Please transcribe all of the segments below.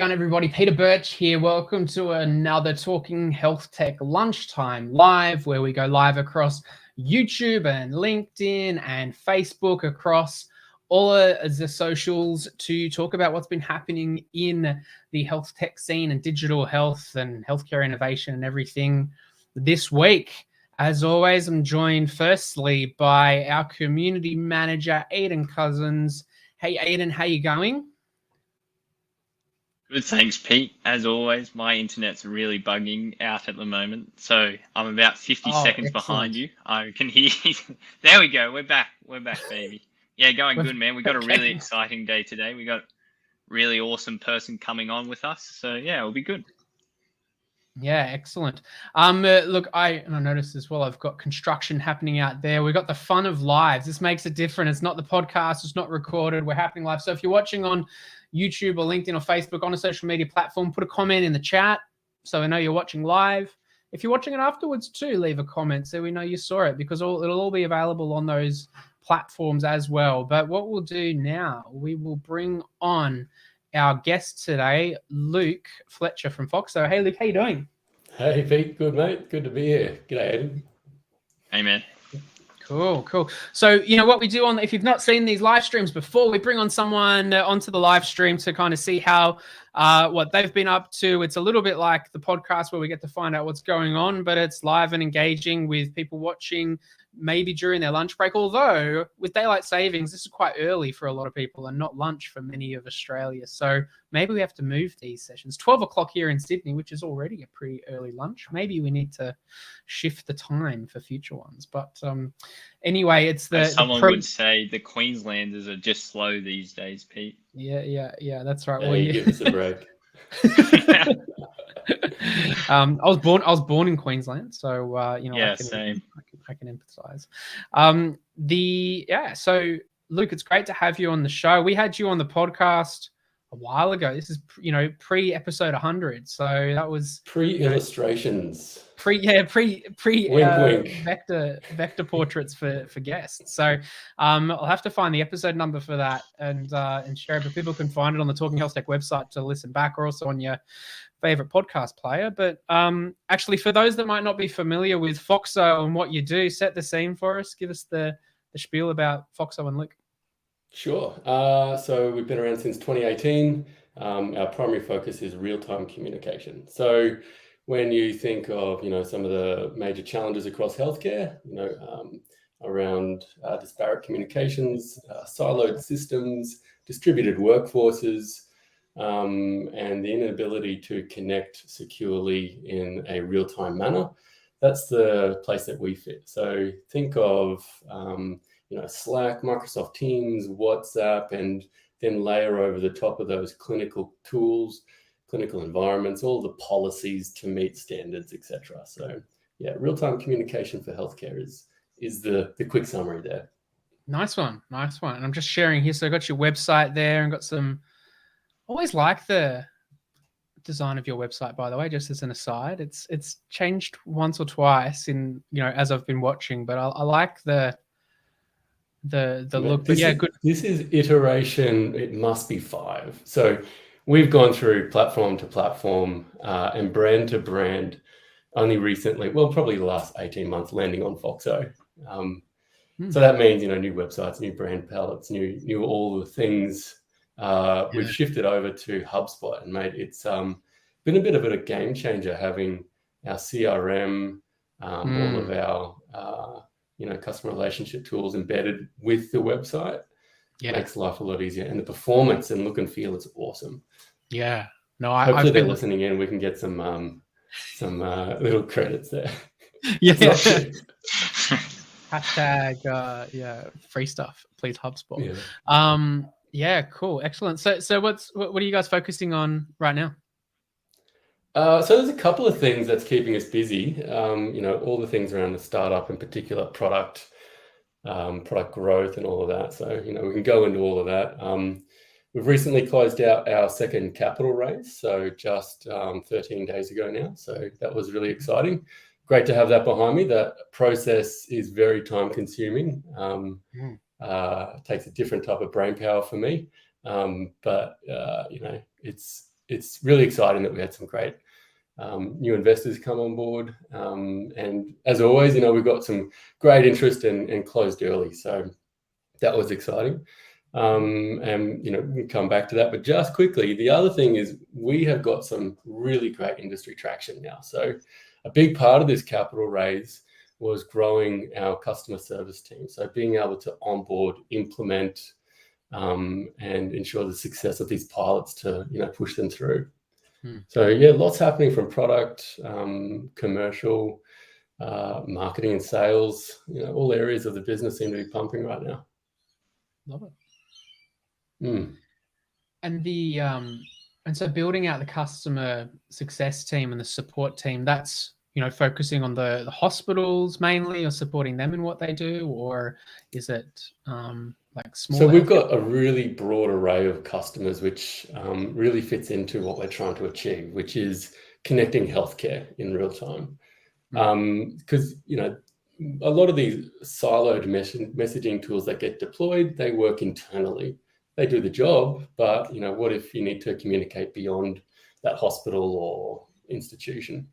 going, everybody? Peter Birch here. Welcome to another Talking Health Tech Lunchtime Live, where we go live across YouTube and LinkedIn and Facebook, across all of the socials, to talk about what's been happening in the health tech scene and digital health and healthcare innovation and everything this week. As always, I'm joined firstly by our community manager, Aidan Cousins. Hey, Aidan, how you going? Good, thanks, Pete. As always, my internet's really bugging out at the moment, so I'm about 50 seconds behind you. I can hear you. There we go. We're back. We're back, baby. Yeah, going good, man. We got a really exciting day today. We got a really awesome person coming on with us, so yeah, it'll be good. Yeah, excellent. Look, I noticed as well, I've got construction happening out there. We've got the fun of lives. This makes it different. It's not the podcast. It's not recorded. We're happening live. So if you're watching on YouTube or LinkedIn or Facebook on a social media platform, put a comment in the chat so I know you're watching live. If you're watching it afterwards too, leave a comment so we know you saw it, because it'll all be available on those platforms as well. But what we'll do now, we will bring on our guest today, Luke Fletcher from Foxo. Hey, Luke, how you doing? Hey, Pete. Good, mate. Good to be here. G'day, Aidan. Hey, man. Cool. So, what we do if you've not seen these live streams before, we bring on someone onto the live stream to kind of see how, what they've been up to. It's a little bit like the podcast where we get to find out what's going on, but it's live and engaging with people watching maybe during their lunch break. Although with daylight savings, this is quite early for a lot of people and not lunch for many of Australia. So maybe we have to move these sessions. 12 o'clock here in Sydney, which is already a pretty early lunch. Maybe we need to shift the time for future ones. But anyway, it's someone would say the Queenslanders are just slow these days, Pete. Yeah, that's right. Hey, give us a break. I was born in Queensland, so yeah, same. I can empathize. So Luke, it's great to have you on the show. We had you on the podcast a while ago. This is pre-episode 100, so that was pre-illustrations. Wink. Vector portraits for guests. So I'll have to find the episode number for that and share it, but people can find it on the Talking Health Tech website to listen back, or also on your favorite podcast player. But actually, for those that might not be familiar with Foxo and what you do, set the scene for us. Give us the spiel about Foxo and Luke. Sure. So we've been around since 2018. Our primary focus is real-time communication. So when you think of, some of the major challenges across healthcare, around disparate communications, siloed systems, distributed workforces, and the inability to connect securely in a real-time manner, that's the place that we fit. So think of, Slack, Microsoft Teams, WhatsApp, and then layer over the top of those clinical tools, clinical environments, all the policies to meet standards, etc. So yeah, real-time communication for healthcare is the quick summary there. Nice one. And I'm just sharing here. So I got your website there and got some. Always like the design of your website, by the way, just as an aside. It's changed once or twice as I've been watching, but I like the look. But yeah, good. This is iteration. It must be 5. So we've gone through platform to platform and brand to brand only recently. Well, probably the last 18 months, landing on Foxo. So that means new websites, new brand palettes, new all the things. We've shifted over to HubSpot, and mate, it's been a bit of a game changer having our CRM, all of our customer relationship tools embedded with the website. Makes life a lot easier, and the performance and look and feel is awesome. Yeah, no, hopefully they're listening in. We can get some little credits there. Yeah. Hashtag free stuff, please, HubSpot. Yeah, cool, excellent. So what are you guys focusing on right now? So there's a couple of things that's keeping us busy. All the things around the startup, in particular, product growth and all of that. So we can go into all of that. We've recently closed out our second capital raise, so just 13 days ago now. So that was really exciting. Great to have that behind me. That process is very time consuming. Takes a different type of brain power for me. But it's it's really exciting that we had some great new investors come on board. And as always, we've got some great interest and closed early. So that was exciting. And we can come back to that, but just quickly, the other thing is we have got some really great industry traction now. So a big part of this capital raise was growing our customer service team. So being able to onboard, implement, and ensure the success of these pilots to push them through. So yeah, lots happening from product, commercial, marketing and sales. All areas of the business seem to be pumping right now. Love it. And so building out the customer success team and the support team, that's focusing on the hospitals mainly, or supporting them in what they do, or is it like small? So we've got a really broad array of customers, which really fits into what we're trying to achieve, which is connecting healthcare in real time. Because a lot of these siloed messaging tools that get deployed, they work internally. They do the job, but what if you need to communicate beyond that hospital or institution?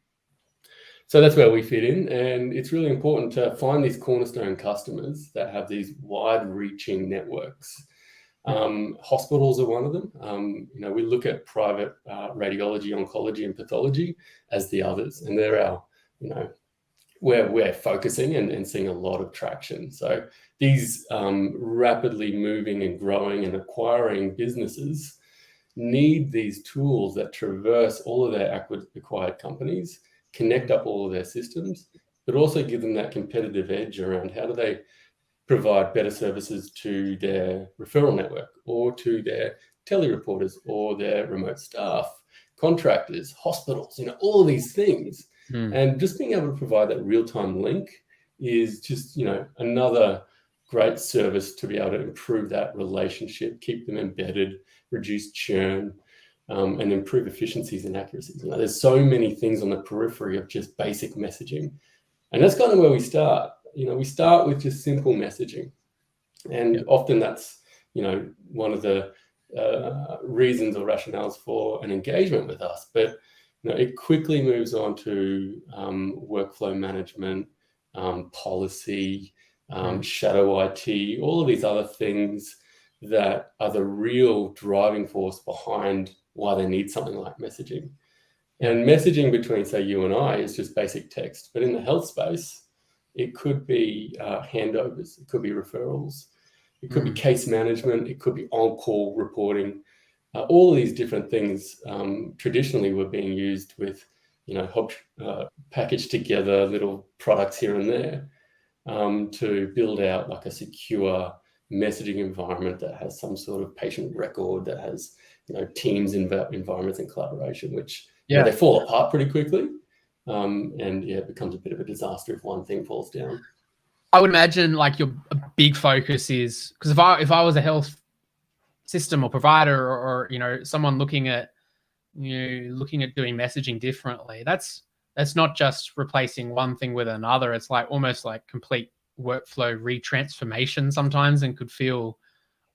So that's where we fit in, and it's really important to find these cornerstone customers that have these wide-reaching networks. Hospitals are one of them. We look at private radiology, oncology, and pathology as the others, and they're our, where we're focusing and seeing a lot of traction. So these rapidly moving and growing and acquiring businesses need these tools that traverse all of their acquired companies, connect up all of their systems, but also give them that competitive edge around how do they provide better services to their referral network or to their telereporters or their remote staff, contractors, hospitals, all of these things. And just being able to provide that real-time link is just, another great service to be able to improve that relationship, keep them embedded, reduce churn, and improve efficiencies and accuracies. There's so many things on the periphery of just basic messaging. And that's kind of where we start. We start with just simple messaging. And often that's, one of the reasons or rationales for an engagement with us. But, it quickly moves on to workflow management, policy, shadow IT, all of these other things that are the real driving force behind why they need something like messaging. And messaging between, say, you and I is just basic text. But in the health space, it could be handovers, it could be referrals, it could be case management, it could be on-call reporting. All of these different things traditionally were being used with, packaged together little products here and there to build out like a secure messaging environment that has some sort of patient record, that has, teams, environments and collaboration, which they fall apart pretty quickly. And it becomes a bit of a disaster if one thing falls down. I would imagine like your big focus is, because if I was a health system or provider or someone looking at doing messaging differently, that's not just replacing one thing with another. It's like almost like complete workflow retransformation sometimes, and could feel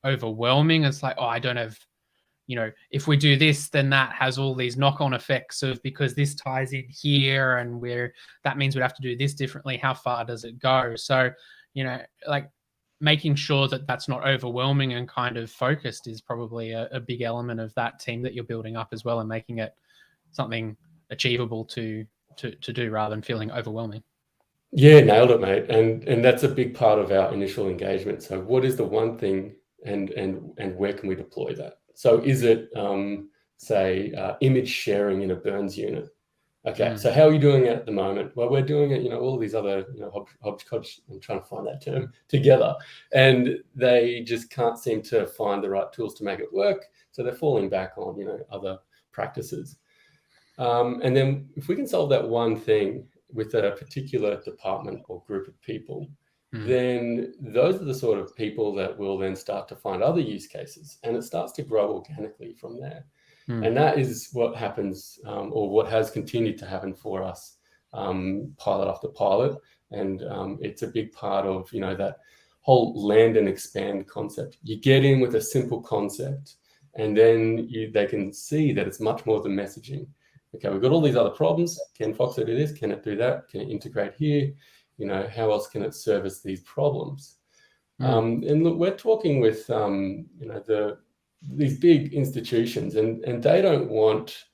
overwhelming. It's like, I don't have, if we do this, then that has all these knock-on effects of, because this ties in here and that means we'd have to do this differently. How far does it go? So, like making sure that that's not overwhelming and kind of focused is probably a big element of that team that you're building up as well, and making it something achievable to do rather than feeling overwhelming. Yeah, nailed it, mate. And that's a big part of our initial engagement. So what is the one thing and where can we deploy that? So is it, image sharing in a burns unit? Okay, so how are you doing it at the moment? Well, we're doing it, all of these other, hodgepodge, I'm trying to find that term, together. And they just can't seem to find the right tools to make it work. So they're falling back on, other practices. And then if we can solve that one thing with a particular department or group of people, then those are the sort of people that will then start to find other use cases, and it starts to grow organically from there. And that is what happens, or what has continued to happen for us, pilot after pilot. And it's a big part of, that whole land and expand concept. You get in with a simple concept, And then they can see that it's much more than messaging. Okay, we've got all these other problems. Can Foxo do this? Can it do that? Can it integrate here? You know, how else can it service these problems? And look, we're talking with, you know, these big institutions, and they don't want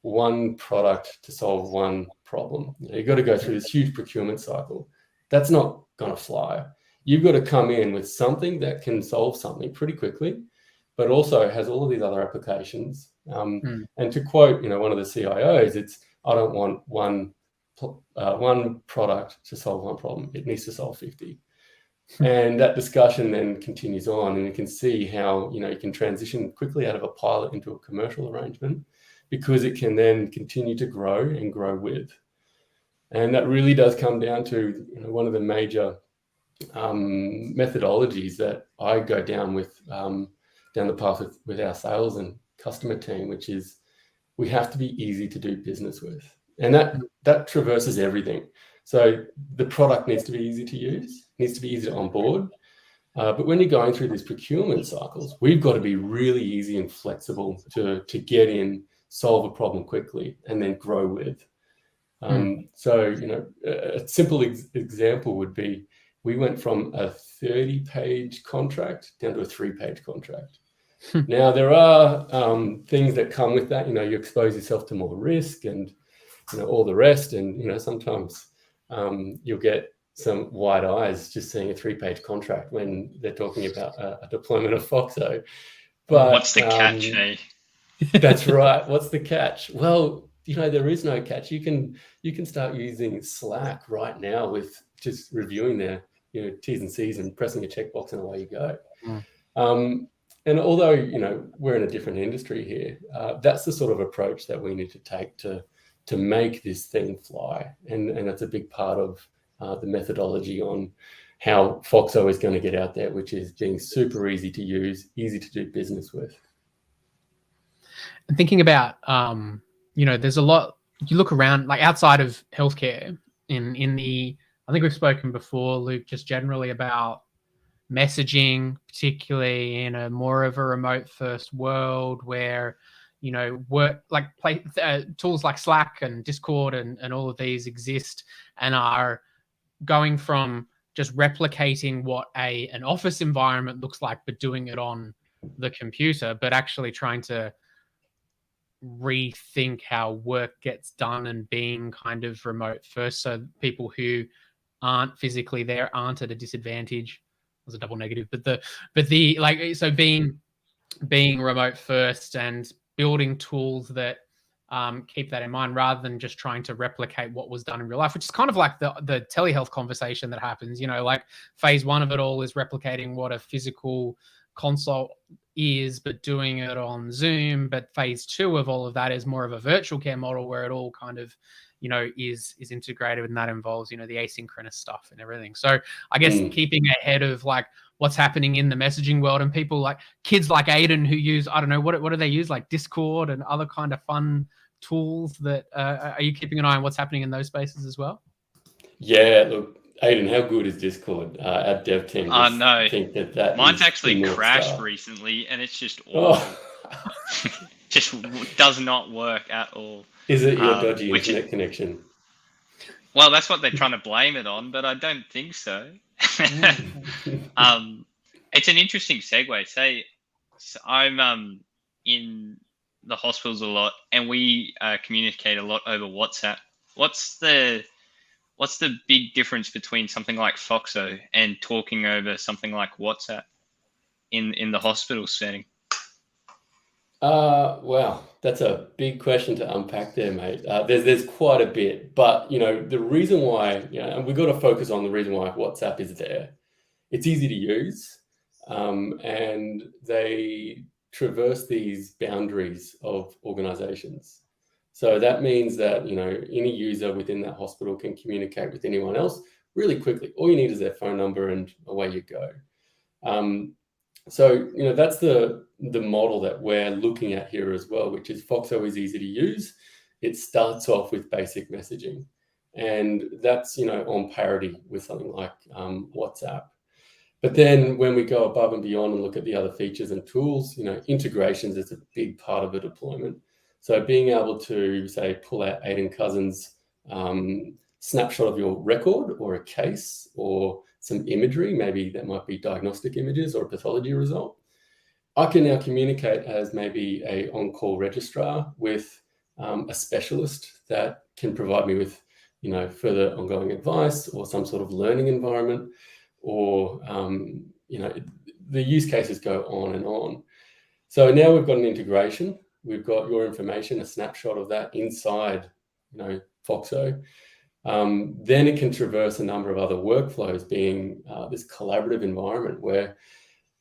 one product to solve one problem. You know, you've got to go through this huge procurement cycle. That's not going to fly. You've got to come in with something that can solve something pretty quickly, but also has all of these other applications. And to quote, you know, one of the CIOs, it's, I don't want one product to solve one problem. It needs to solve 50. And that discussion then continues on, and you can see how, you know, you can transition quickly out of a pilot into a commercial arrangement, because it can then continue to grow and grow with. And that really does come down to, you know, one of the major methodologies that I go down with, down the path with our sales and customer team, which is we have to be easy to do business with. And that traverses everything. So the product needs to be easy to use, needs to be easy to onboard. But when you're going through these procurement cycles, we've got to be really easy and flexible to get in, solve a problem quickly, and then grow with. So, you know, a simple example would be, we went from a 30-page contract down to a 3-page contract. Now, there are things that come with that. You know, you expose yourself to more risk and, you know, all the rest. And, you know, sometimes you'll get some wide eyes just seeing a 3-page contract when they're talking about a deployment of Foxo. But what's the catch, eh? That's right. What's the catch? Well, you know, there is no catch. You can start using Slack right now with just reviewing their, you know, T's and C's and pressing a checkbox, and away you go. And although, you know, we're in a different industry here, that's the sort of approach that we need to take to make this thing fly. And that's a big part of the methodology on how Foxo is going to get out there, which is being super easy to use, easy to do business with. And thinking about, you know, there's a lot, you look around, like outside of healthcare, I think we've spoken before, Luke, just generally about messaging, particularly in a more of a remote first world where, you know, tools like Slack and Discord and all of these exist and are going from just replicating what an office environment looks like, but doing it on the computer, but actually trying to rethink how work gets done and being kind of remote first, so people who aren't physically there aren't at a disadvantage. It was a double negative, but the like, so being remote first and building tools that keep that in mind, rather than just trying to replicate what was done in real life, which is kind of like the telehealth conversation that happens. You know, like phase one of it all is replicating what a physical consult is, but doing it on Zoom. But phase two of all of that is more of a virtual care model where it all kind of, you know, is integrated, and that involves, you know, the asynchronous stuff and everything. So I guess keeping ahead of like what's happening in the messaging world, and people like kids like Aidan who use, I don't know, what do they use, like Discord and other kind of fun tools that are you keeping an eye on what's happening in those spaces as well? Yeah, look, Aidan, how good is Discord? Our dev team no, think that mine's actually crashed star. Recently, and it's just awful. Just does not work at all. Is it your dodgy internet connection? Well, that's what they're trying to blame it on, but I don't think so. It's an interesting segue. Say, so I'm in the hospitals a lot, and we communicate a lot over WhatsApp. What's the big difference between something like Foxo and talking over something like WhatsApp in the hospital setting? Well, that's a big question to unpack there, mate. There's quite a bit, but you know, the reason why, you know, and we've got to focus on the reason why WhatsApp is there. It's easy to use, and they traverse these boundaries of organizations. So that means that, you know, any user within that hospital can communicate with anyone else really quickly. All you need is their phone number, and away you go. So, you know, that's the model that we're looking at here as well, which is Foxo is easy to use. It starts off with basic messaging, and that's, you know, on parity with something like WhatsApp. But then when we go above and beyond and look at the other features and tools, integrations is a big part of the deployment. So being able to, say, pull out Aidan Cousins' snapshot of your record or a case or some imagery, maybe that might be diagnostic images or a pathology result. I can now communicate as maybe a on-call registrar with a specialist that can provide me with, further ongoing advice or some sort of learning environment, or, the use cases go on and on. So now we've got an integration. We've got your information, a snapshot of that inside, Foxo. Then it can traverse a number of other workflows, being this collaborative environment where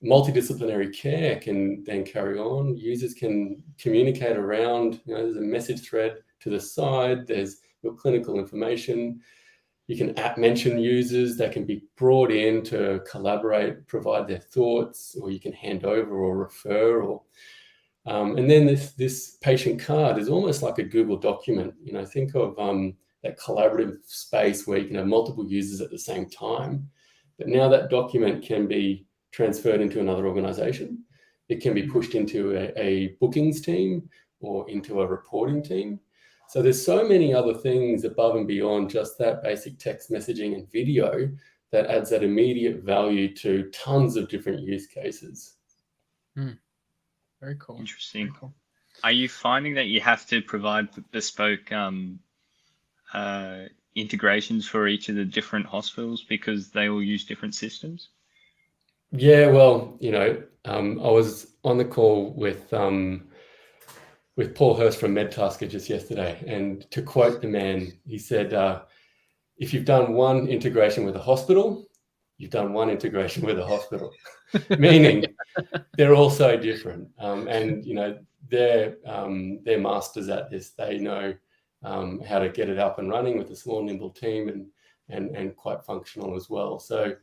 multidisciplinary care can then carry on. Users can communicate around, there's a message thread to the side, there's your clinical information. You can mention users that can be brought in to collaborate, provide their thoughts, or you can hand over or refer. And then this patient card is almost like a Google document. Think of that collaborative space where you can have multiple users at the same time. But now that document can be transferred into another organization. It can be pushed into a bookings team or into a reporting team. So there's so many other things above and beyond just that basic text messaging and video that adds that immediate value to tons of different use cases. Very cool. Interesting. Very cool. Are you finding that you have to provide bespoke integrations for each of the different hospitals because they all use different systems? Yeah, well, I was on the call with Paul Hurst from MedTasker just yesterday, and to quote the man, he said, if you've done one integration with a hospital, you've done one integration with a hospital, meaning they're all so different. And, they're masters at this. They know how to get it up and running with a small, nimble team and quite functional as well. So,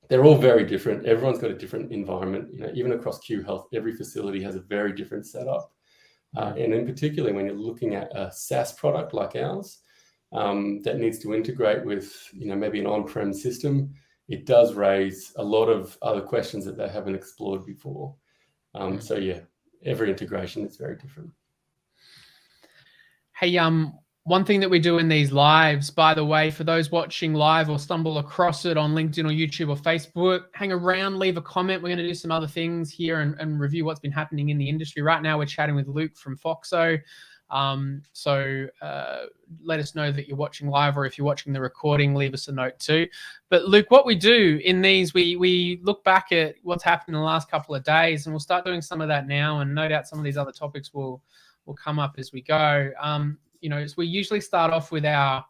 they're all very different. Everyone's got a different environment. Even across Q Health, every facility has a very different setup. And in particular, when you're looking at a SaaS product like ours, that needs to integrate with, maybe an on-prem system, it does raise a lot of other questions that they haven't explored before. So yeah, every integration is very different. Hey, one thing that we do in these lives, by the way, for those watching live or stumble across it on LinkedIn or YouTube or Facebook, hang around, leave a comment. We're going to do some other things here and review what's been happening in the industry. Right now, we're chatting with Luke from Foxo. So let us know that you're watching live, or if you're watching the recording, leave us a note too. But Luke, what we do in these, we look back at what's happened in the last couple of days, and we'll start doing some of that now. And no doubt some of these other topics will come up as we go. So we usually start off with our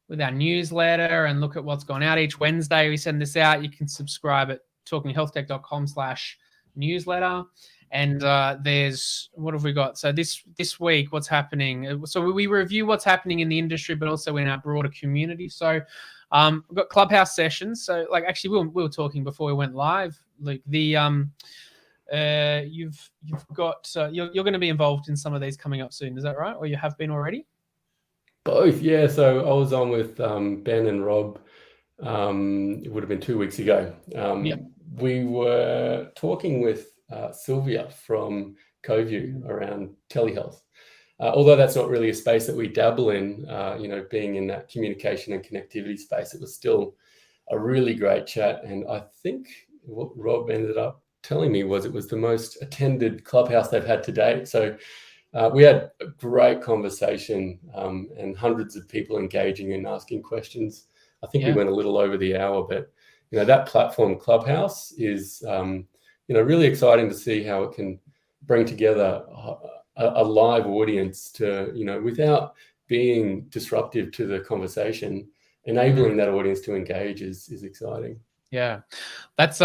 newsletter and look at what's gone out each Wednesday. We send this out. You can subscribe at talkinghealthtech.com/newsletter. And there's, what have we got? So this week, what's happening? So we review what's happening in the industry, but also in our broader community. So we've got Clubhouse sessions. So actually we were talking before we went live, Luke. You've got you're going to be involved in some of these coming up soon. Is that right? Or you have been already? Both, yeah. So I was on with Ben and Rob. It would have been 2 weeks ago. We were talking with Sylvia from CoView around telehealth. Although that's not really a space that we dabble in, being in that communication and connectivity space, it was still a really great chat. And I think what Rob ended up telling me was it was the most attended Clubhouse they've had to date. So we had a great conversation and hundreds of people engaging and asking questions. I think we went a little over the hour, but that platform Clubhouse is really exciting to see how it can bring together a live audience to, without being disruptive to the conversation, enabling that audience to engage is exciting. Yeah, that's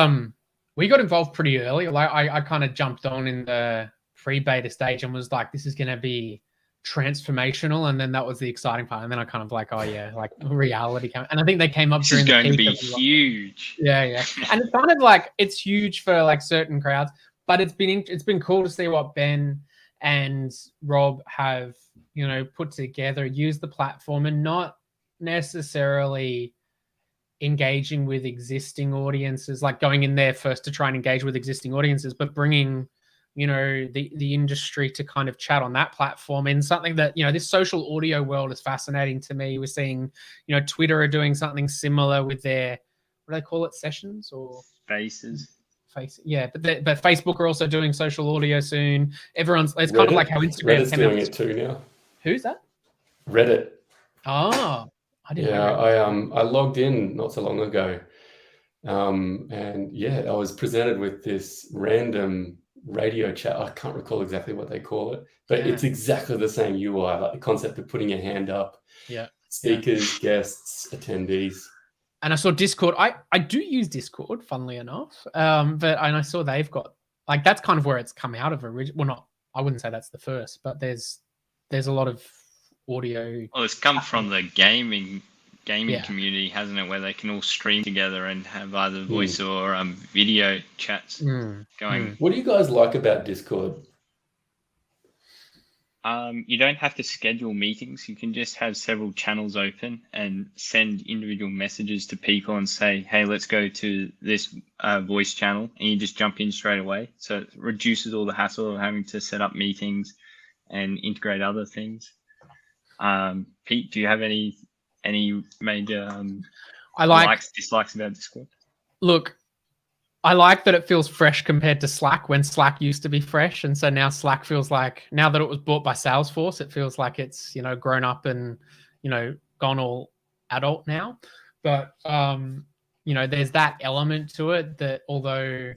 we got involved pretty early. Like I kind of jumped on in the pre-beta stage and was like, this is going to be transformational. And then that was the exciting part. And then I kind of reality came. And I think they came up during the going to be peak huge. Yeah. And it's kind of it's huge for certain crowds, but it's been cool to see what Ben and Rob have, put together, use the platform, and not necessarily engaging with existing audiences, like going in there first to try and engage with existing audiences, but bringing, you know, the industry to kind of chat on that platform. And something that, you know, this social audio world is fascinating to me. We're seeing, you know, Twitter are doing something similar with their, what do they call it, sessions or Spaces? Yeah, but Facebook are also doing social audio soon. It's Reddit, kind of like how Instagram Reddit's came doing out. it too now. Who's that? Reddit. Oh, I didn't know. Yeah, I logged in not so long ago, and yeah, I was presented with this random radio chat. I can't recall exactly what they call it, but it's exactly the same UI, like the concept of putting your hand up. Yeah. Speakers, guests, attendees. And I saw Discord. I do use Discord, funnily enough. But I saw they've got, like, that's kind of where it's come out of originally. Well, not, I wouldn't say that's the first, but there's a lot of audio. Well, it's come from the gaming community, hasn't it? Where they can all stream together and have either voice or video chats going. What do you guys like about Discord? You don't have to schedule meetings. You can just have several channels open and send individual messages to people and say, hey, let's go to this voice channel, and you just jump in straight away. So it reduces all the hassle of having to set up meetings and integrate other things. Pete, do you have any major likes, dislikes about Discord? Look, I like that it feels fresh compared to Slack when Slack used to be fresh. And so now Slack feels like, now that it was bought by Salesforce, it feels like it's, you know, grown up and, you know, gone all adult now. But, you know, there's that element to it that although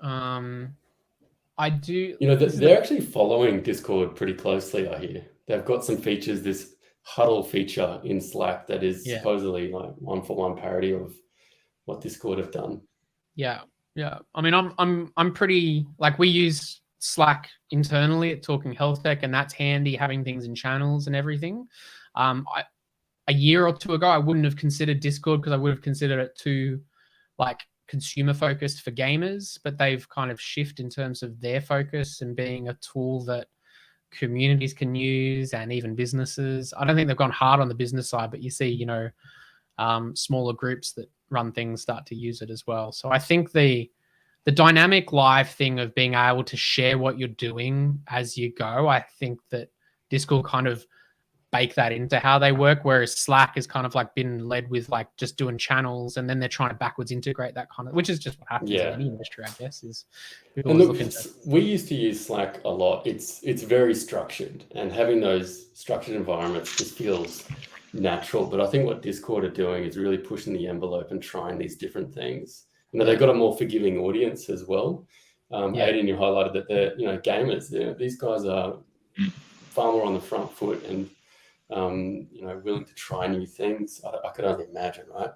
I do... You know, they're actually following Discord pretty closely, I hear. They've got some features, this huddle feature in Slack that is supposedly like 1-for-1 parody of what Discord have done. Yeah. I mean, I'm pretty, like, we use Slack internally at Talking HealthTech, and that's handy, having things in channels and everything. A year or two ago, I wouldn't have considered Discord because I would have considered it too, like, consumer focused for gamers, but they've kind of shifted in terms of their focus and being a tool that communities can use and even businesses. I don't think they've gone hard on the business side, but you see, you know, smaller groups that run things start to use it as well. So I think the dynamic live thing of being able to share what you're doing as you go, I think that Discord kind of bake that into how they work, whereas Slack has kind of like been led with like just doing channels, and then they're trying to backwards integrate that kind of, which is just what happens in any industry, I guess. Is and look, we used to use Slack a lot. It's very structured, and having those structured environments just feels natural. But I think what Discord are doing is really pushing the envelope and trying these different things. You know, they've got a more forgiving audience as well. Aidan, you highlighted that they're, you know, gamers. These guys are far more on the front foot and you know, willing to try new things. I could only imagine, right?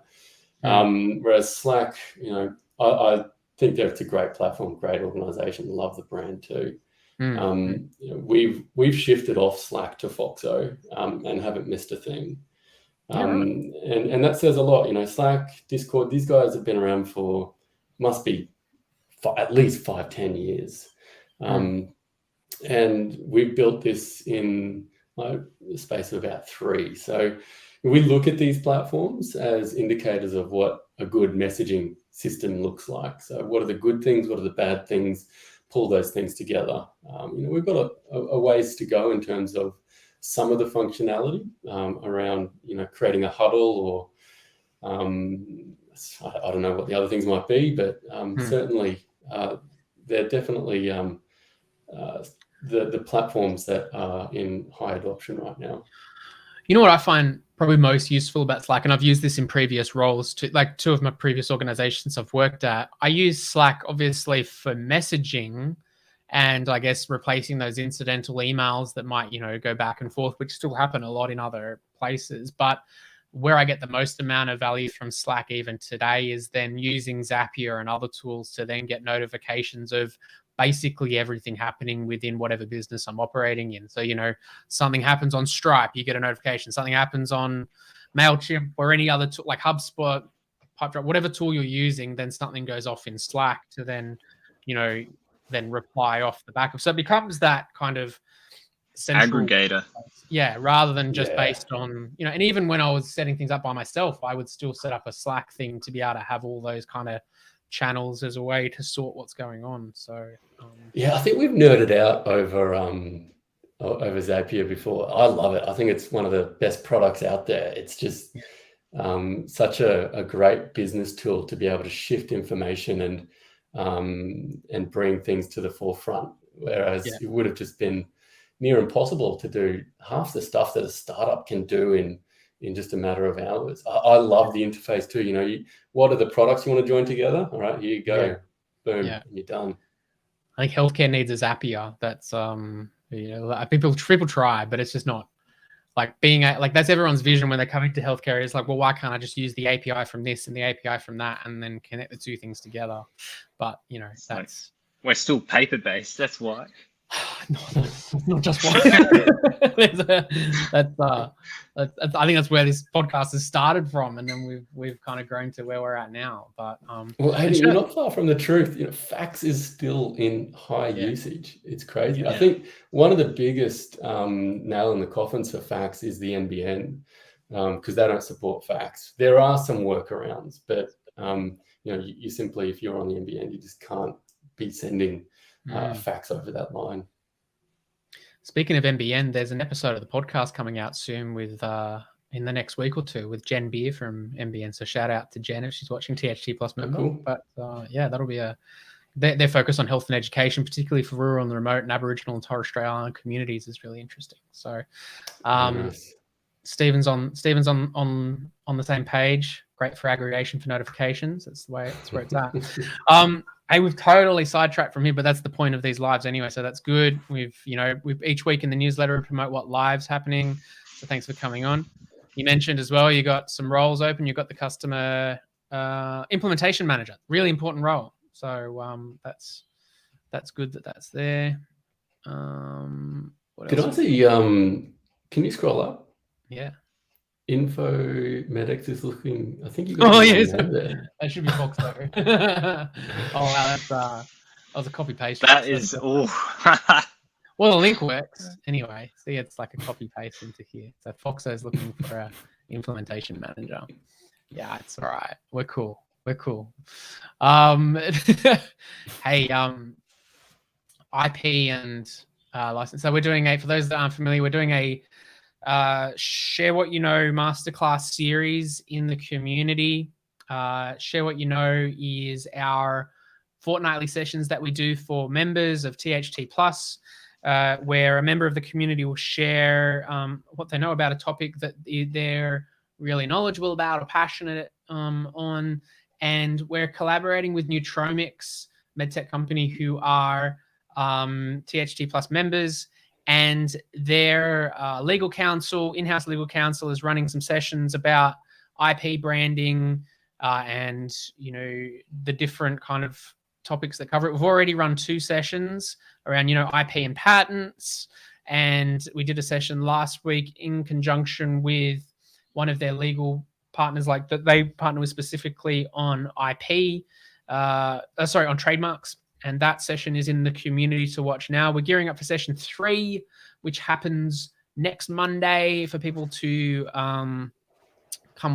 Whereas Slack, you know, I think that it's a great platform, great organization, love the brand too. You know, we've shifted off Slack to Foxo and haven't missed a thing. And that says a lot. You know, Slack, Discord, these guys have been around for, must be at least 5-10 years. And we've built this in the space of about 3. So we look at these platforms as indicators of what a good messaging system looks like. So what are the good things? What are the bad things? Pull those things together. You know, we've got a ways to go in terms of some of the functionality around, you know, creating a huddle, or I don't know what the other things might be, but certainly they're definitely the platforms that are in high adoption right now. You know what I find probably most useful about Slack, and I've used this in previous roles, to like 2 of my previous organizations I've worked at. I use Slack obviously for messaging, and I guess replacing those incidental emails that might, you know, go back and forth, which still happen a lot in other places. But where I get the most amount of value from Slack even today is then using Zapier and other tools to then get notifications of basically everything happening within whatever business I'm operating in. So, you know, something happens on Stripe, you get a notification. Something happens on MailChimp or any other tool like HubSpot, Pipedrive, whatever tool you're using, then something goes off in Slack to then, you know, then reply off the back of. So it becomes that kind of central aggregator. Yeah, rather than just Yeah. based on, and even when I was setting things up by myself, I would still set up a Slack thing to be able to have all those kind of channels as a way to sort what's going on. So yeah, I think we've nerded out over Zapier before. I love it. I think it's one of the best products out there. It's just such a great business tool to be able to shift information and bring things to the forefront, whereas it would have just been near impossible to do half the stuff that a startup can do in just a matter of hours. I love the interface too. What are the products you want to join together? All right, here you go. Boom, and you're done. I think healthcare needs a Zapier. That's people try, but it's just not like being that's everyone's vision when they come into healthcare is like, well, why can't I just use the API from this and the API from that and then connect the two things together? But that's we're still paper based. That's why. not just one. I think that's where this podcast has started from, and then we've kind of grown to where we're at now. But well, Aidan, you're not far from the truth. Fax is still in high usage. It's crazy. Yeah. I think one of the biggest nail in the coffins for fax is the NBN, because they don't support fax. There are some workarounds, but you simply, if you're on the NBN, you just can't be sending fax over that line. Speaking of NBN, there's an episode of the podcast coming out soon with in the next week or two with Jen Beer from NBN. So shout out to Jen if she's watching, THT Plus member. Cool. But that'll be their focus on health and education, particularly for rural and remote and Aboriginal and Torres Strait Island communities, is really interesting. So Nice. Stephen's on the same page. Great for aggregation for notifications. That's where it's at. Hey, we've totally sidetracked from here, but that's the point of these lives anyway. So that's good. We've each week in the newsletter we promote what live's happening. So thanks for coming on. You mentioned as well, you got some roles open. You've got the customer implementation manager, really important role. So that's good that's there. What Could else? I see? Can you scroll up? Yeah. Info Medics is looking. I think you got. Oh yes, there. That should be Foxo. Oh wow, that was a copy paste. That is all. Well, the link works anyway. See, it's like a copy paste into here. So Foxo's looking for a implementation manager. Yeah, it's all right. We're cool. Hey, IP and license. So we're doing for those that aren't familiar, we're doing a Share What You Know masterclass series in the community. Share What You Know is our fortnightly sessions that we do for members of THT Plus, where a member of the community will share what they know about a topic that they're really knowledgeable about or passionate on. And we're collaborating with Neutromics, medtech company, who are THT Plus members. And their legal counsel, in-house legal counsel, is running some sessions about IP branding and the different kind of topics that cover it. We've already run 2 sessions around IP and patents, and we did a session last week in conjunction with one of their legal partners, like that they partner with specifically on IP, on trademarks. And that session is in the community to watch now. We're gearing up for session 3, which happens next Monday, for people to come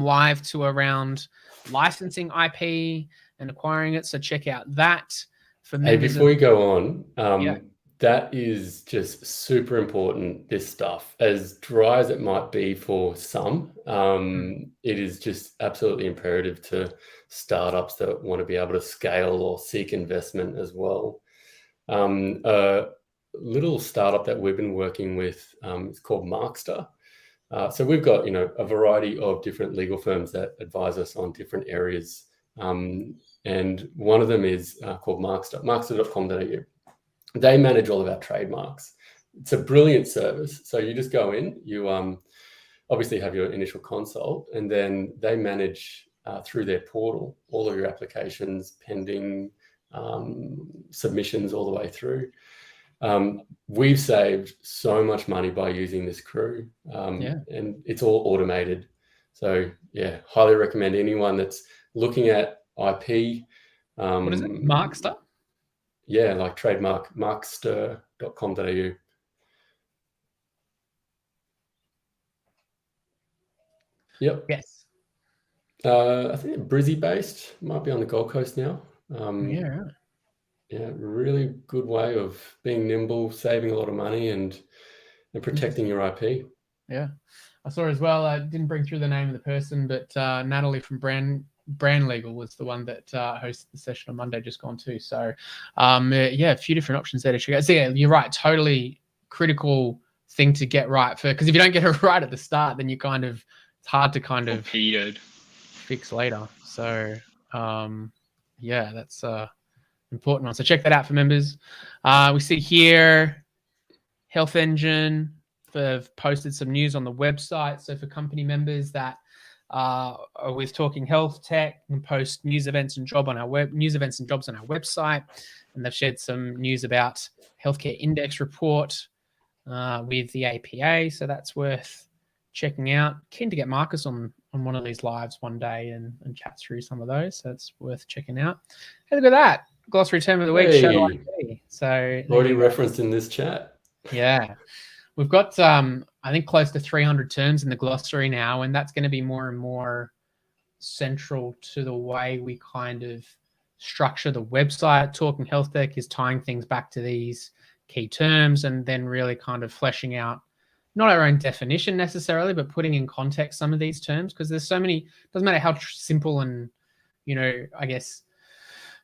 live to around licensing IP and acquiring it. So check out that. For members. Hey, before you go on, that is just super important, this stuff. As dry as it might be for some, it is just absolutely imperative to startups that want to be able to scale or seek investment as well. A little startup that we've been working with is called Markster. So we've got a variety of different legal firms that advise us on different areas, and one of them is called Markster, markster.com.au. They manage all of our trademarks. It's a brilliant service. So you just go in, you obviously have your initial consult, and then they manage through their portal all of your applications, pending submissions all the way through. We've saved so much money by using this crew, and it's all automated. So highly recommend anyone that's looking at IP. What is it? Markster? Yeah, like trademark, markster.com.au. Yep. Yes. I think they're Brizzy based, might be on the Gold Coast now. Yeah. Yeah, really good way of being nimble, saving a lot of money, and protecting your IP. Yeah, I saw as well. I didn't bring through the name of the person, but Natalie from Brand Legal was the one that hosted the session on Monday, just gone too. So, yeah, a few different options there to check out. So yeah, you're right. Totally critical thing to get right because if you don't get it right at the start, then you it's hard to kind of torpedoed fix later. So, yeah, that's important one. So check that out for members. We see here Health Engine have posted some news on the website. So for company members that are with Talking Health Tech, can post news events and jobs on our website, and they've shared some news about Healthcare Index report with the APA. So that's worth checking out. Keen to get Marcus on one of these lives one day and chat through some of those. So that's worth checking out. Hey, look at that. Glossary term of the week, Hey. Shadow IT. So Already referenced in this chat. yeah. We've got, I think, close to 300 terms in the glossary now, and that's going to be more and more central to the way we kind of structure the website. Talking Health Tech is tying things back to these key terms and then really kind of fleshing out not our own definition necessarily, but putting in context some of these terms because there's so many, doesn't matter how simple and, I guess,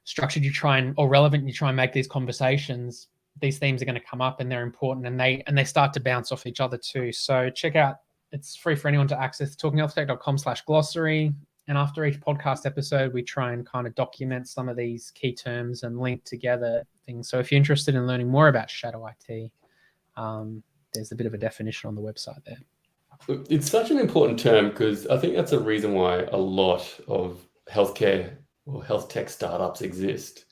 structured you try and, or relevant you try and make these conversations, these themes are going to come up and they're important and they start to bounce off each other too. So check out, it's free for anyone to access, talkinghealthtech.com/glossary. And after each podcast episode, we try and kind of document some of these key terms and link together things. So if you're interested in learning more about shadow IT, there's a bit of a definition on the website there. It's such an important term because I think that's a reason why a lot of healthcare or health tech startups exist.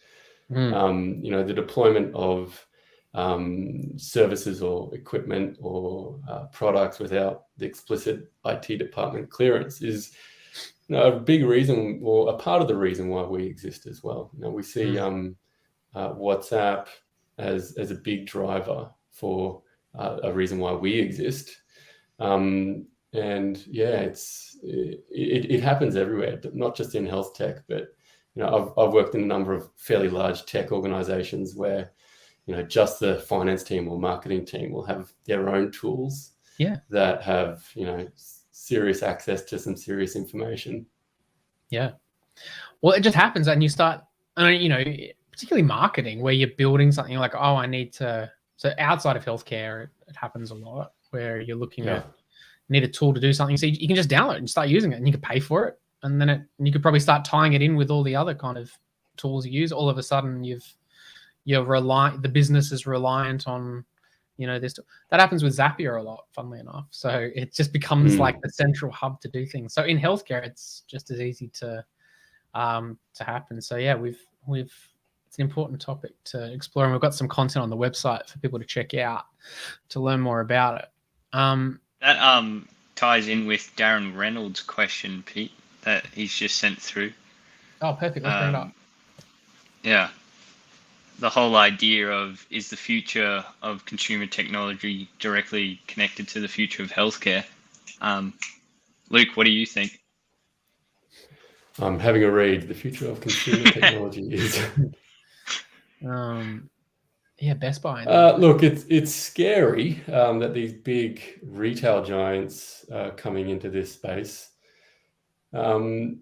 The deployment of services or equipment or products without the explicit IT department clearance is a big reason, or a part of the reason why we exist as well. We see WhatsApp as a big driver for a reason why we exist. And yeah, it happens everywhere, not just in health tech, but I've worked in a number of fairly large tech organizations where just the finance team or marketing team will have their own tools that have serious access to some serious information. Yeah, well, it just happens and you start, particularly marketing, where you're building something like, oh, I need to. So outside of healthcare, it happens a lot where you're looking at need a tool to do something. So you can just download it and start using it, and you can pay for it, and then you could probably start tying it in with all the other kind of tools you use. All of a sudden, the business is reliant on this. That happens with Zapier a lot, funnily enough. So it just becomes like the central hub to do things. So in healthcare, it's just as easy to happen. So yeah, it's an important topic to explore, and we've got some content on the website for people to check out to learn more about it. That ties in with Darren Reynolds' question, Pete, that he's just sent through. Oh, perfect. Let's bring it up. Yeah. The whole idea of, is the future of consumer technology directly connected to the future of healthcare? Luke, what do you think? I'm having a read. The future of consumer technology is... Best Buy. Look, it's scary that these big retail giants are coming into this space. Look,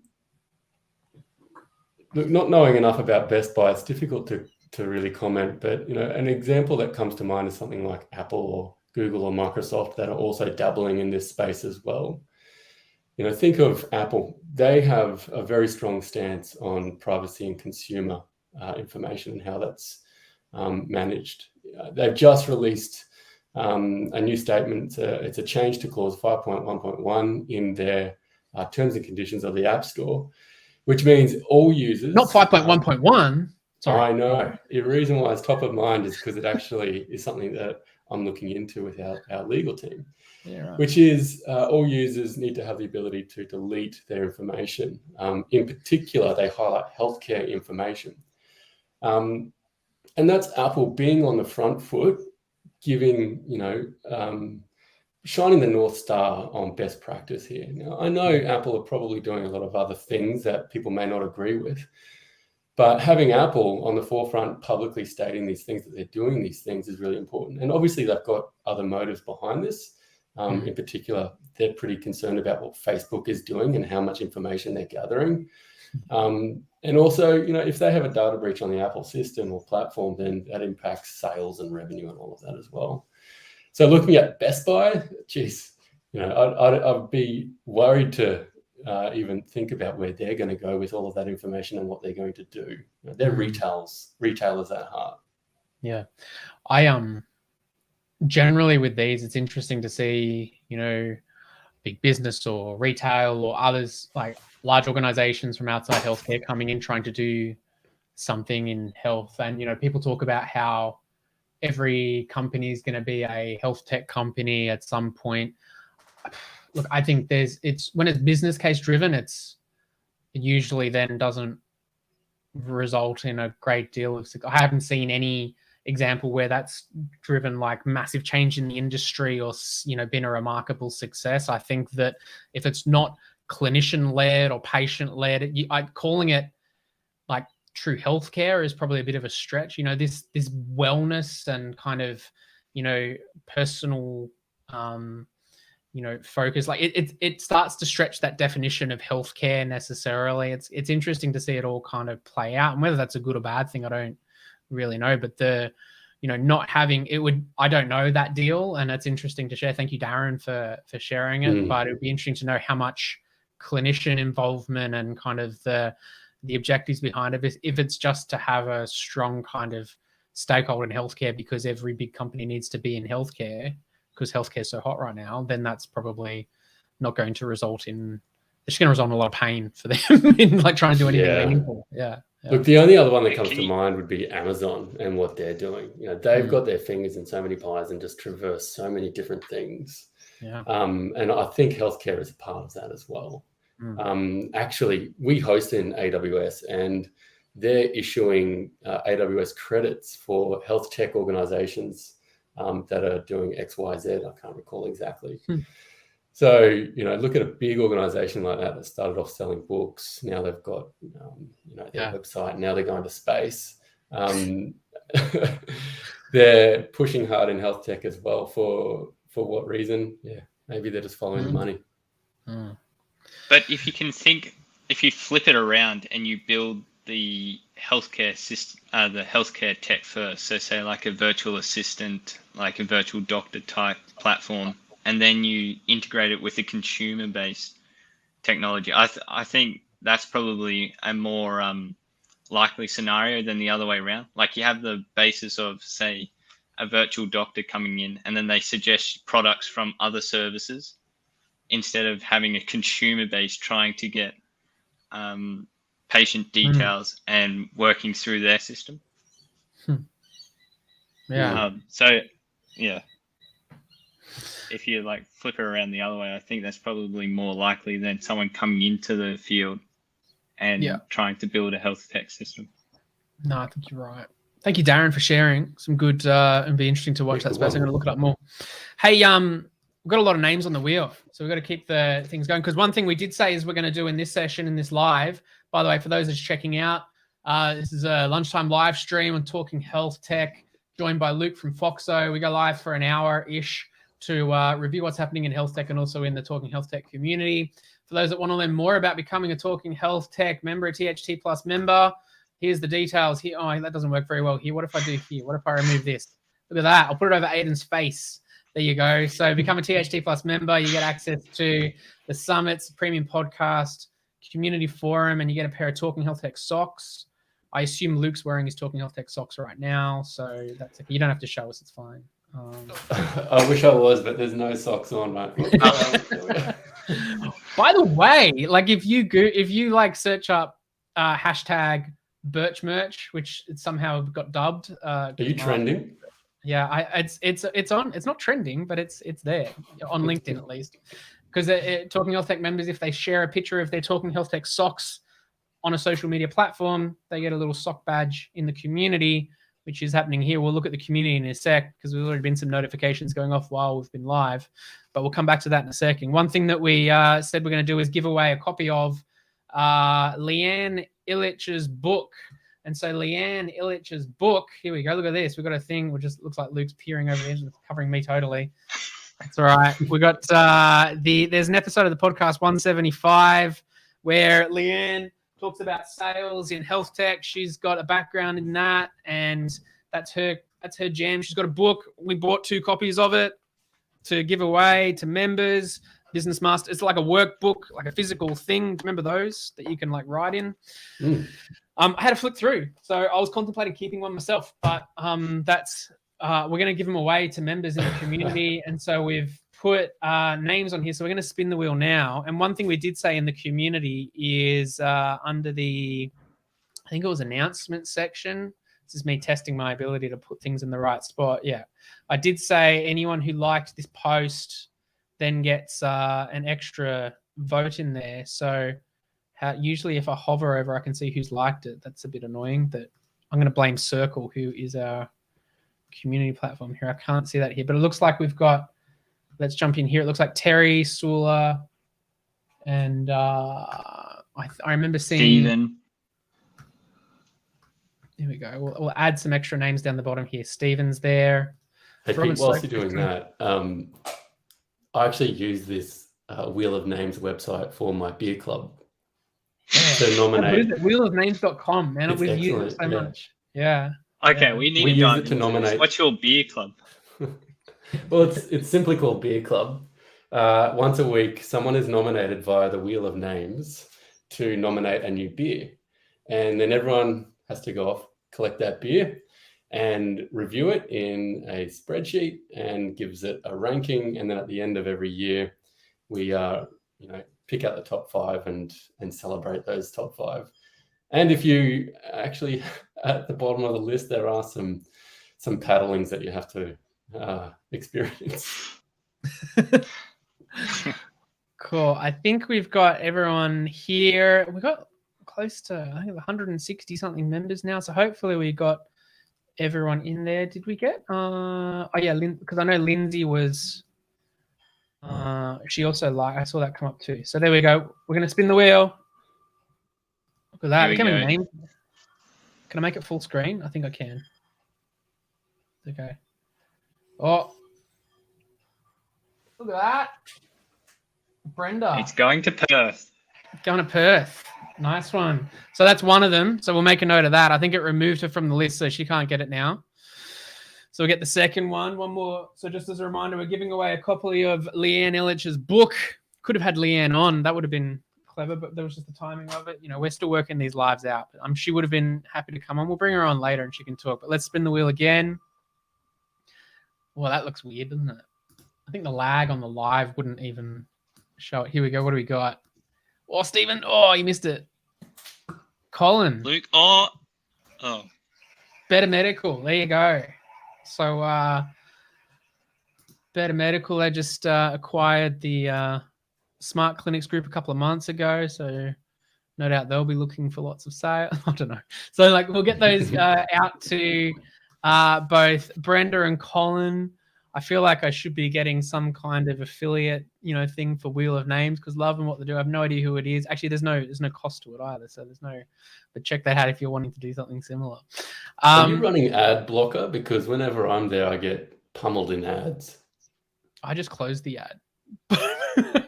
not knowing enough about Best Buy, it's difficult to really comment. But an example that comes to mind is something like Apple or Google or Microsoft that are also dabbling in this space as well. Think of Apple. They have a very strong stance on privacy and consumer information and how that's managed. They've just released a new statement. It's a change to clause 5.1.1 in their terms and conditions of the App Store, which means all users... Not 5.1.1. Sorry. I know. The reason why it's top of mind is because it actually is something that I'm looking into with our legal team, which is all users need to have the ability to delete their information. In particular, they highlight healthcare information. And that's Apple being on the front foot, giving shining the North Star on best practice here. Now, I know Apple are probably doing a lot of other things that people may not agree with, but having Apple on the forefront publicly stating these things, that they're doing these things, is really important. And obviously they've got other motives behind this. In particular, they're pretty concerned about what Facebook is doing and how much information they're gathering. And also, if they have a data breach on the Apple system or platform, then that impacts sales and revenue and all of that as well. So looking at Best Buy, geez, I'd be worried to even think about where they're going to go with all of that information and what they're going to do. They're retailers at heart. Yeah, I generally with these, it's interesting to see, big business or retail or others, like large organizations from outside healthcare coming in, trying to do something in health. And, people talk about how every company is going to be a health tech company at some point. Look, I think when it's business case driven, it usually then doesn't result in a great deal of, I haven't seen any example where that's driven like massive change in the industry or, been a remarkable success. I think that if it's not clinician led or patient led, calling it like true healthcare is probably a bit of a stretch. This wellness and kind of, personal, focus, like it starts to stretch that definition of healthcare necessarily. It's interesting to see it all kind of play out, and whether that's a good or bad thing, I don't really know. But not having it I don't know that deal, and it's interesting to share. Thank you, Darren, for sharing it. But it would be interesting to know how much clinician involvement and kind of the objectives behind it. If it's just to have a strong kind of stakeholder in healthcare because every big company needs to be in healthcare because healthcare is so hot right now, then that's probably not going to result in. It's going to result in a lot of pain for them in like trying to do anything meaningful. Yeah. Look, the only other one that comes to mind would be Amazon and what they're doing. They've got their fingers in so many pies and just traverse so many different things. Yeah. And I think healthcare is a part of that as well. Actually, we host in AWS, and they're issuing AWS credits for health tech organizations that are doing X, Y, Z. I can't recall exactly. So, look at a big organization like that started off selling books. Now they've got, their website. Now they're going to space. They're pushing hard in health tech as well. For what reason? Yeah, maybe they're just following the money. But if you flip it around and you build the healthcare system, the healthcare tech first, so say like a virtual assistant, like a virtual doctor type platform, and then you integrate it with a consumer-based technology, I think that's probably a more likely scenario than the other way around. Like you have the basis of, say, a virtual doctor coming in, and then they suggest products from other services instead of having a consumer base trying to get patient details and working through their system. If you like flip it around the other way, I think that's probably more likely than someone coming into the field and trying to build a health tech system. No, I think you're right. Thank you, Darren, for sharing some good and be interesting to watch that space. I'm going to look it up more. Hey, we've got a lot of names on the wheel, so we've got to keep the things going. Because one thing we did say is we're going to do in this session, in this live, by the way, for those that's checking out, this is a lunchtime live stream on Talking Health Tech, joined by Luke from Foxo. We go live for an hour-ish to review what's happening in health tech and also in the Talking Health Tech community. For those that want to learn more about becoming a Talking Health Tech member, a THT Plus member, here's the details here. Oh, that doesn't work very well here. What if I do here? What if I remove this? Look at that. I'll put it over Aidan's face. There you go. So become a THT Plus member. You get access to the summits, premium podcast, community forum, and you get a pair of Talking Health Tech socks. I assume Luke's wearing his Talking Health Tech socks right now, so that's okay. You don't have to show us. It's fine. I wish I was, but there's no socks on, mate. By the way, like if you like search up hashtag Birch merch, which it somehow got dubbed. Are you trending? Yeah, it's on. It's not trending, but it's there on LinkedIn at least. Because Talking Health Tech members, if they share a picture of their Talking Health Tech socks on a social media platform, they get a little sock badge in the community, which is happening here. We'll look at the community in a sec because there's already been some notifications going off while we've been live, but we'll come back to that in a second. One thing that we said we're going to do is give away a copy of Leanne Illich's book. And so Leanne Illich's book, here we go. Look at this. We've got a thing which just looks like Luke's peering over there. It's covering me totally. That's all right. We got there's an episode of the podcast 175 where Leanne talks about sales in health tech. She's got a background in that, and that's her jam. She's got a book. We bought 2 copies of it to give away to members. Business Master. It's like a workbook, like a physical thing. Remember those that you can like write in? I had to flick through, so I was contemplating keeping one myself, but that's we're going to give them away to members in the community, and so we've put names on here. So we're going to spin the wheel now. And one thing we did say in the community is under the, I think it was announcement section. This is me testing my ability to put things in the right spot. Yeah, I did say anyone who liked this post then gets an extra vote in there. So usually if I hover over, I can see who's liked it. That's a bit annoying. That I'm going to blame Circle, who is our community platform here. I can't see that here, but it looks like we've got, let's jump in here. It looks like Terry, Sula, and I remember seeing Stephen. Here we go. We'll add some extra names down the bottom here. Steven's there. Hey, Pete, whilst you're doing that, I actually use this Wheel of Names website for my beer club. To nominate. Wheelofnames.com, man. We've used it so much. Yeah. Okay, yeah. we need We to use dive it to into this. nominate. What's your beer club? Well, it's simply called Beer Club. Once a week, someone is nominated via the Wheel of Names to nominate a new beer. And then everyone has to go off, collect that beer, and review it in a spreadsheet and gives it a ranking. And then at the end of every year, we pick out the top 5 and celebrate those top 5. And if you actually, at the bottom of the list, there are some paddlings that you have to experience. Cool. I think we've got everyone here. We've got close to, I think, 160 something members now. So hopefully we got everyone in there. Did we get? Oh yeah, because I know Lindsay was. She also I saw that come up too. So there we go. We're gonna spin the wheel. Look at that. Look how many names. Can I make it full screen? I think I can. Okay. Oh, look at that. Brenda. It's going to Perth. Going to Perth. Nice one. So that's one of them. So we'll make a note of that. I think it removed her from the list, so she can't get it now. So we'll get the second one. One more. So just as a reminder, we're giving away a copy of Leanne Illich's book. Could have had Leanne on. That would have been clever, but there was just the timing of it. You know, we're still working these lives out. But she would have been happy to come on. We'll bring her on later and she can talk. But let's spin the wheel again. Well, that looks weird, doesn't it? I think the lag on the live wouldn't even show it. Here we go. What do we got? Oh, Stephen. Oh, you missed it. Colin. Luke. Oh. Better Medical. There you go. So Better Medical, they just acquired the Smart Clinics group a couple of months ago. So no doubt they'll be looking for lots of sales. I don't know. So like we'll get those out to both Brenda and Colin. I feel like I should be getting some kind of affiliate, thing for Wheel of Names because loving what they do. I have no idea who it is. Actually, there's no cost to it either. So but check that out if you're wanting to do something similar. Are you running ad blocker? Because whenever I'm there, I get pummeled in ads. I just closed the ad. I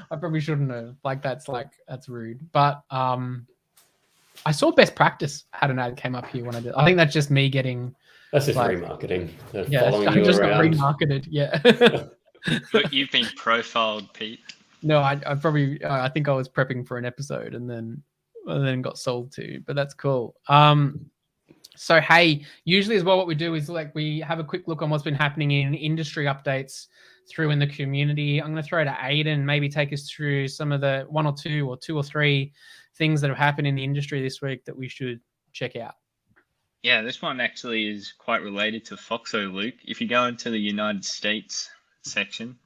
probably shouldn't have. That's rude. But I saw Best Practice had an ad came up here when I did. I think that's just me getting. That's just remarketing. Yeah, I just got remarketed. Yeah. Look, you've been profiled, Pete. No, I think I was prepping for an episode and then got sold to, but that's cool. So hey, usually as well, what we do is we have a quick look on what's been happening in industry updates through in the community. I'm going to throw to Aidan, maybe take us through some of the one or two or three things that have happened in the industry this week that we should check out. Yeah, this one actually is quite related to Foxo, Luke. If you go into the United States section,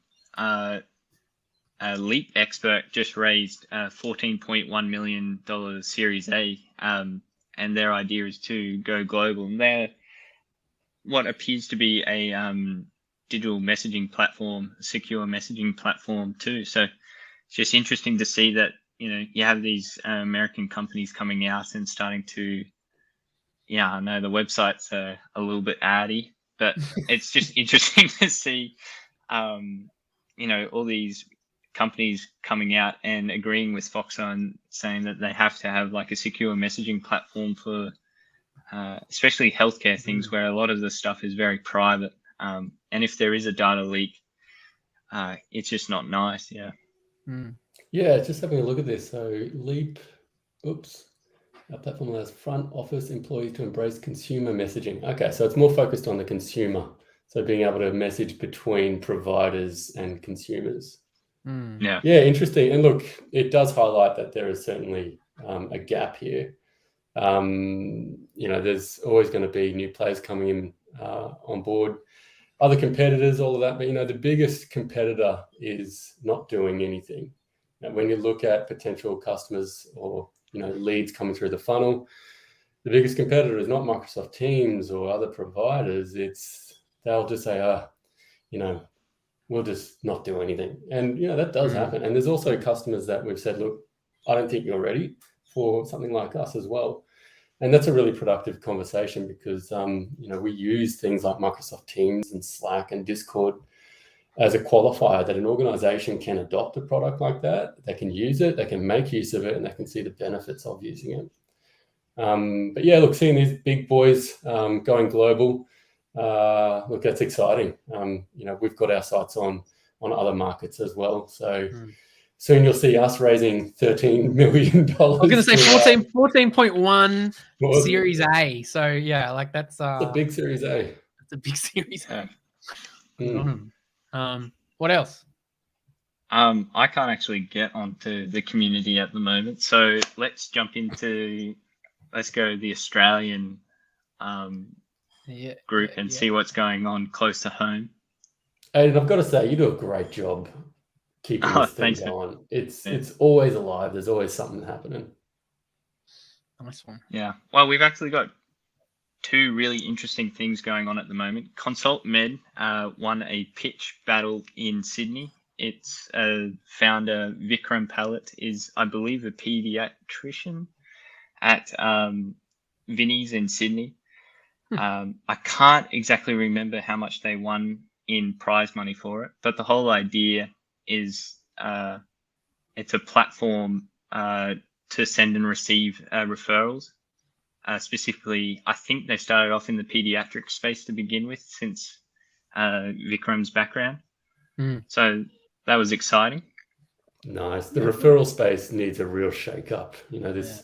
Leap Expert just raised $14.1 million Series A. and their idea is to go global. And they're what appears to be a digital messaging platform, secure messaging platform too. So it's just interesting to see that, you have these American companies coming out and starting to, I know the websites are a little bit addy, but it's just interesting to see, all these companies coming out and agreeing with Foxo and saying that they have to have like a secure messaging platform for especially healthcare things where a lot of the stuff is very private. And if there is a data leak, it's just not nice. Yeah. Yeah, just having a look at this. So Leap, our platform allows front office employees to embrace consumer messaging. Okay, so it's more focused on the consumer. So being able to message between providers and consumers. Yeah. Yeah, interesting. And look, it does highlight that there is certainly a gap here. There's always going to be new players coming in on board, other competitors, all of that. But, the biggest competitor is not doing anything. And when you look at potential customers or, leads coming through the funnel, the biggest competitor is not Microsoft Teams or other providers. They'll just say, we'll just not do anything. And, that does happen. And there's also customers that we've said, look, I don't think you're ready for something like us as well. And that's a really productive conversation because, we use things like Microsoft Teams and Slack and Discord as a qualifier that an organization can adopt a product like that. They can use it, they can make use of it, and they can see the benefits of using it. But yeah, look, seeing these big boys going global, look, that's exciting. We've got our sights on other markets as well. So soon you'll see us raising $13 million. I was going to say 14.1 Series A. So yeah, like that's a big Series A. It's a big Series A. Yeah. What else? I can't actually get onto the community at the moment, so let's go the Australian group and see what's going on close to home. And I've got to say, you do a great job keeping this thing going. It's always alive. There's always something happening. Nice one. Yeah. Well, we've actually got two really interesting things going on at the moment. ConsultMed won a pitch battle in Sydney. Its founder, Vikram Pallet, is, I believe, a pediatrician at Vinnie's in Sydney. I can't exactly remember how much they won in prize money for it, but the whole idea is it's a platform to send and receive referrals. Specifically, I think they started off in the pediatric space to begin with, since Vikram's background. So that was exciting. Nice. The referral space needs a real shake-up. This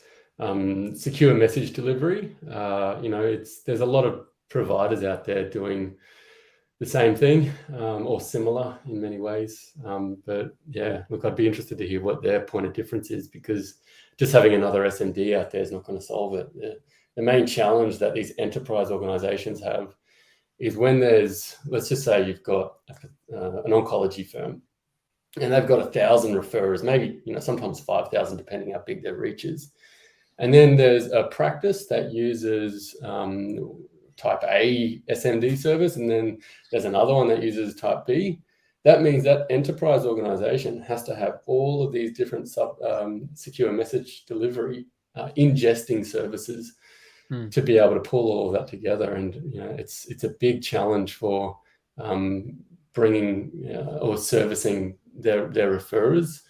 secure message delivery. There's a lot of providers out there doing the same thing or similar in many ways. But yeah, look, I'd be interested to hear what their point of difference is, because just having another SMD out there is not going to solve it. The main challenge that these enterprise organizations have is when let's just say you've got an oncology firm and they've got 1,000 referrers, maybe, sometimes 5,000, depending how big their reach is. And then there's a practice that uses type A SMD service, and then there's another one that uses type B. That means that enterprise organization has to have all of these different secure message delivery ingesting services to be able to pull all of that together. And it's a big challenge for bringing or servicing their referrers,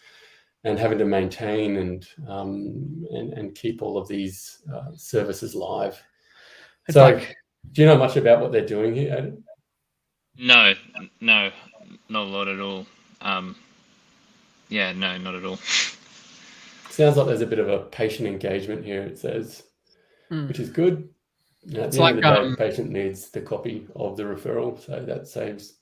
and having to maintain and keep all of these services live. Do you know much about what they're doing here, Aidan? No, not a lot at all. No, not at all. Sounds like there's a bit of a patient engagement here, it says, which is good. At the end of the day, the patient needs the copy of the referral, so that saves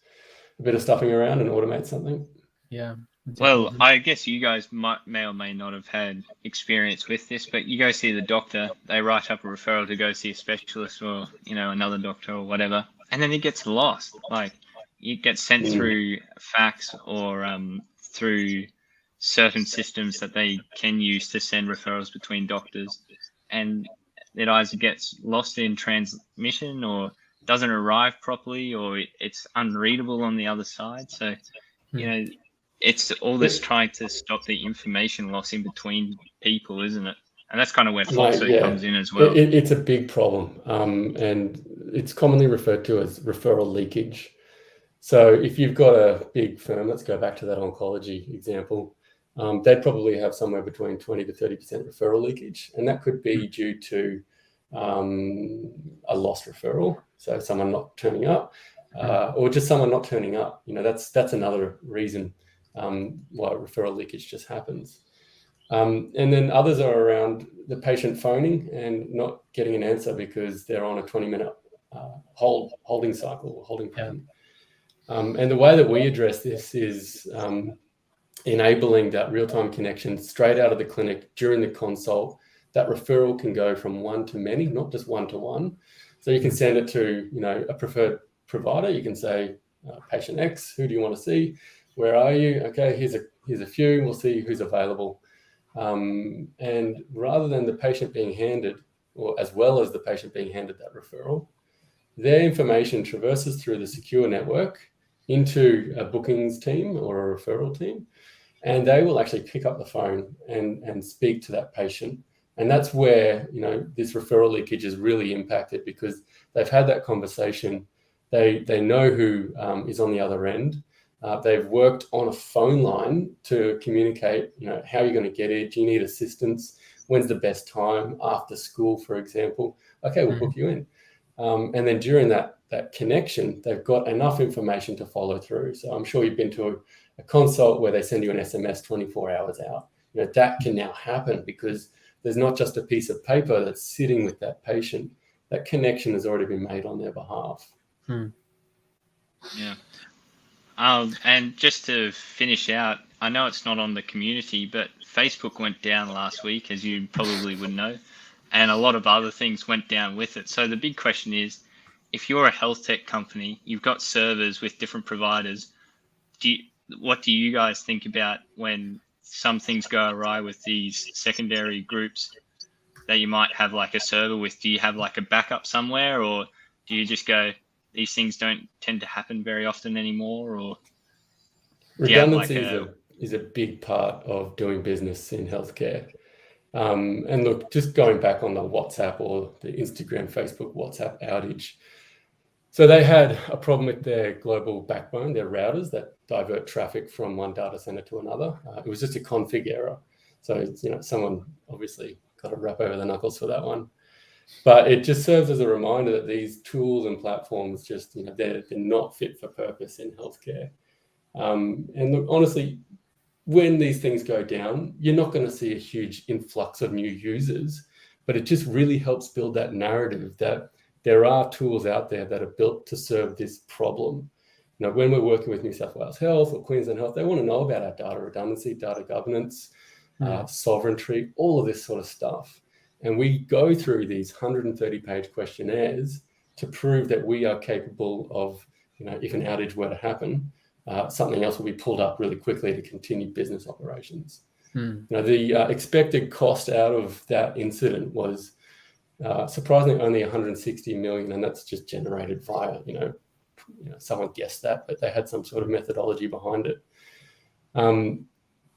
a bit of stuffing around and automates something. Yeah. Well, I guess you guys may or may not have had experience with this, but you go see the doctor, they write up a referral to go see a specialist or, another doctor or whatever, and then it gets lost. Like, it gets sent through fax or through certain systems that they can use to send referrals between doctors. And it either gets lost in transmission or doesn't arrive properly, or it's unreadable on the other side. So, it's all this trying to stop the information loss in between people, isn't it? And that's kind of where Foxo comes in as well. It's a big problem, and it's commonly referred to as referral leakage. So if you've got a big firm, let's go back to that oncology example, they'd probably have somewhere between 20 to 30% referral leakage, and that could be due to a lost referral, so someone not turning up, or just someone not turning up. That's another reason why referral leakage just happens. And then others are around the patient phoning and not getting an answer because they're on a 20-minute holding cycle, holding pattern. And the way that we address this is enabling that real-time connection straight out of the clinic during the consult. That referral can go from one to many, not just one-to-one. So you can send it to a preferred provider. You can say, patient X, who do you want to see? Where are you? Okay, here's a few. We'll see who's available. And rather than the patient being handed, or as well as the patient being handed that referral, their information traverses through the secure network into a bookings team or a referral team, and they will actually pick up the phone and speak to that patient. And that's where this referral leakage is really impacted, because they've had that conversation. They know who is on the other end. They've worked on a phone line to communicate, how you're going to get it. Do you need assistance? When's the best time? After school, for example. Okay, we'll book you in. And then during that connection, they've got enough information to follow through. So I'm sure you've been to a consult where they send you an SMS 24 hours out. That can now happen because there's not just a piece of paper that's sitting with that patient. That connection has already been made on their behalf. Yeah. And just to finish out, I know it's not on the community, but Facebook went down last week, as you probably would know, and a lot of other things went down with it. So the big question is, if you're a health tech company, you've got servers with different providers, what do you guys think about when some things go awry with these secondary groups that you might have like a server with? Do you have like a backup somewhere, or do you just go, these things don't tend to happen very often anymore? Or redundancy is a big part of doing business in healthcare. And look, just going back on the WhatsApp or the Instagram, Facebook, WhatsApp outage. So they had a problem with their global backbone, their routers that divert traffic from one data center to another. It was just a config error. So, someone obviously got a rap over the knuckles for that one. But it just serves as a reminder that these tools and platforms just, they're not fit for purpose in healthcare. And look, honestly, when these things go down, you're not going to see a huge influx of new users, but it just really helps build that narrative that there are tools out there that are built to serve this problem. When we're working with New South Wales Health or Queensland Health, they want to know about our data redundancy, data governance, sovereignty, all of this sort of stuff. And we go through these 130-page questionnaires to prove that we are capable of, if an outage were to happen, something else will be pulled up really quickly to continue business operations. The expected cost out of that incident was surprisingly only 160 million, and that's just generated via, someone guessed that, but they had some sort of methodology behind it.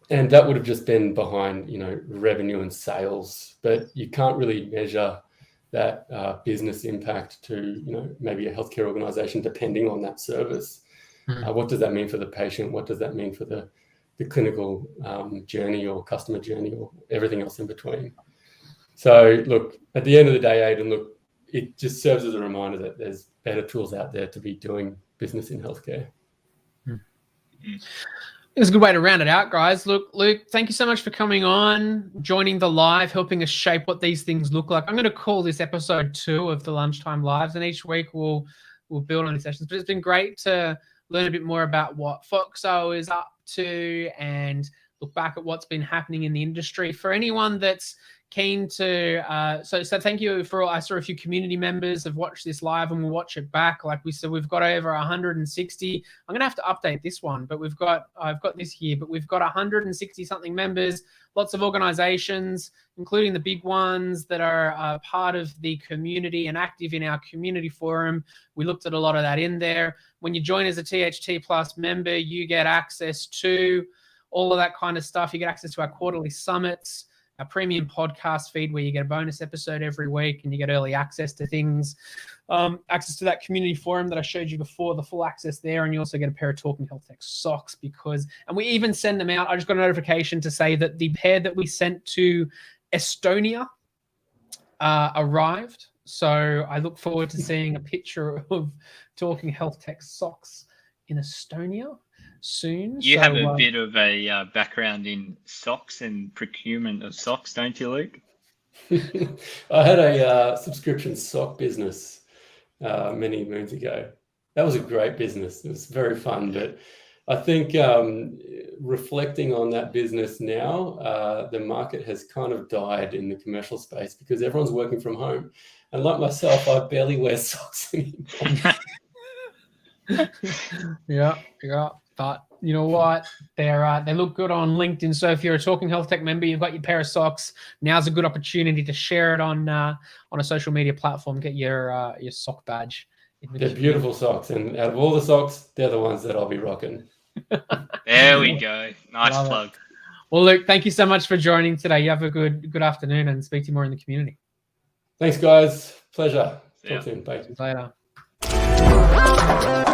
And that would have just been behind, revenue and sales, but you can't really measure that business impact to, maybe a healthcare organization depending on that service. What does that mean for the patient? What does that mean for the clinical journey or customer journey or everything else in between? So look, at the end of the day, Aidan, it just serves as a reminder that there's better tools out there to be doing business in healthcare. It's a good way to round it out, guys. Look, Luke, thank you so much for coming on, joining the live, helping us shape what these things look like. I'm going to call this episode 2 of the Lunchtime Lives, and each week we'll build on these sessions. But it's been great to learn a bit more about what Foxo is up to and look back at what's been happening in the industry. For anyone that's keen to so thank you for all. I saw a few community members have watched this live and we'll watch it back. Like we said, we've got over 160. I'm gonna have to update this one, but I've got this here, but we've got 160 something members, lots of organizations, including the big ones that are part of the community and active in our community forum. We looked at a lot of that in there. When you join as a THT Plus member, you get access to all of that kind of stuff. You get access to our quarterly summits, a premium podcast feed where you get a bonus episode every week and you get early access to things, access to that community forum that I showed you before, the full access there. And you also get a pair of Talking HealthTech socks and we even send them out. I just got a notification to say that the pair that we sent to Estonia arrived. So I look forward to seeing a picture of Talking HealthTech socks in Estonia soon. You have a bit of a background in socks and procurement of socks, don't you, Luke? I had a subscription sock business many moons ago. That was a great business. It was very fun, but I think reflecting on that business now, the market has kind of died in the commercial space because everyone's working from home. And like myself, I barely wear socks anymore. Yeah. But you know what? They look good on LinkedIn. So if you're a Talking HealthTech member, you've got your pair of socks. Now's a good opportunity to share it on a social media platform. Get your sock badge. They're beautiful socks, and out of all the socks, they're the ones that I'll be rocking. There we go. Nice plug. Well, Luke, thank you so much for joining today. You have a good afternoon, and speak to you more in the community. Thanks, guys. Pleasure. Talk soon. Bye. See you later.